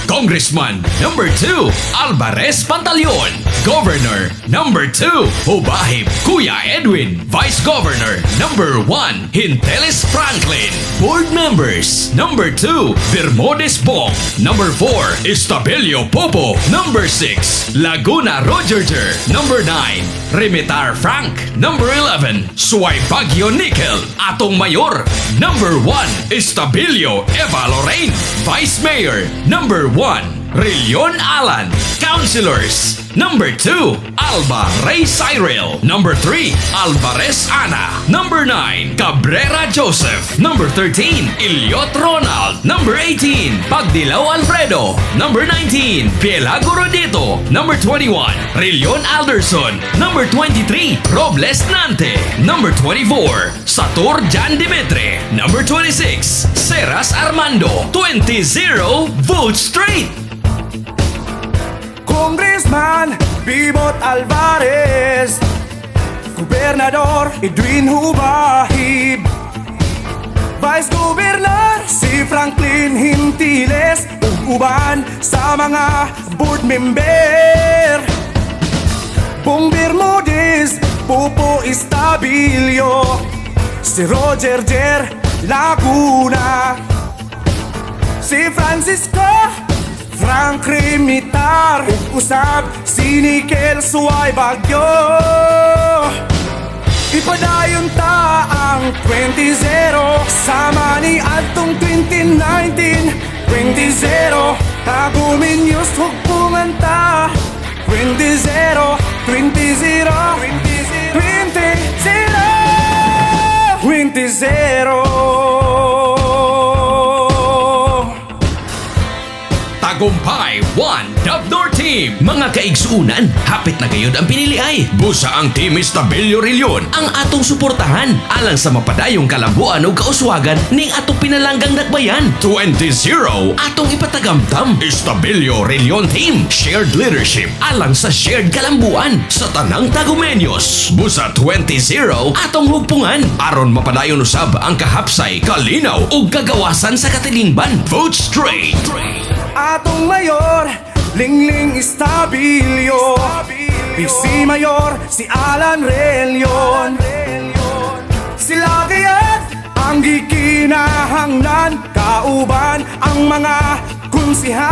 Congressman number 2, Alvarez Pantaleon. Governor number 2, Hubahib Kuya Edwin. Vice Governor number 1, Hinteles Franklin. Board members number 2, Bermudez Bong. Number 4, Estabelio Popo. Number 6, Laguna Rogerger. Number 9, Remitar Frank. Number 11, Suay Baguio Nickel. Atong Mayor. Number 1, Estabilio Eva Lorraine. Vice Mayor number 1, Rillion Alan. Councilors number 2, Alba Ray Cyril. Number 3, Alvarez Ana. Number 9, Cabrera Joseph. Number 13, Iliot Ronald. Number 18, Pagdilaw Alfredo. Number 19, Pielago Rodito. Number 21, Rillion Alderson. Number 23, Robles Nante. Number 24, Satur Jan Dimitri. Number 26, Seras Armando. 20-0, vote straight. Congressman Bibot Alvarez, Gobernador Edwin Hubahib, Vice Governor si Franklin Hinteles, ug uban sa mga board member. Bong Bermudez, Popo Estabilio, si Roger Jer Laguna, si Francisco Frank Remitar, ug usab si Nickel Suay Baguio. Ipadayon ta ang 20-0 sama ni atong 2019. 20-0 taguminyos hugpungan ta. 20-0, 20-0, 20-0, 20-0. Tagumpay 1, Dabnor Team. Mga kaigsuunan, hapit na gayud ang piniliay. Busa ang Team Estabilio Rillion ang atong suportahan alang sa mapadayong kalambuan ug kauswagan ning atong pinalanggang dakbayan. 20-0 atong ipatagamtam. Estabilio Rillion Team, shared leadership alang sa shared kalambuan sa tanang Tagumeños. Busa 20-0 atong hugpungan aron mapadayon usab ang kahapsay, kalinaw ug kagawasan sa katilingban. Vote straight. Atong Mayor, Lingling Estabilio, PC Mayor, si Alan Relion. Sila kaya't ang gikinahanglan, kauban ang mga konsihal.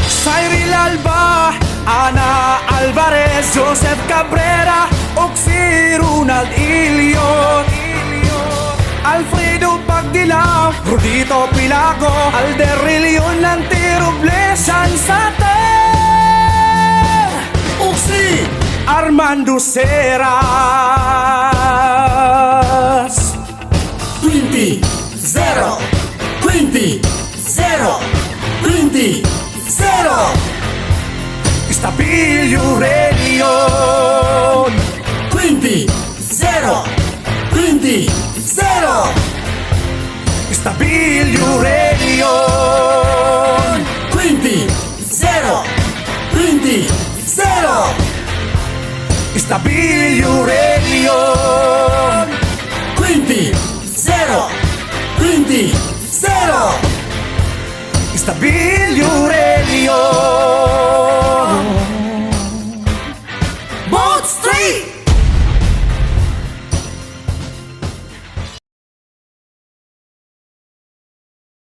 Cyril Alba, Ana Alvarez, Joseph Cabrera, o si Ronald Iliot. Alfredo Pagdilaw, Rodito Pilago, Alder Rillion Nante, Robles Sansater, Uksi Armando Seras. 20-0, 20-0, 20-0. Estabilio Relion. 20-0, 20-0. Estabilio Relion. 20-0, 20-0. Estabilio Relion. 20-0, 20-0. Estabilio Relion. Vote straight!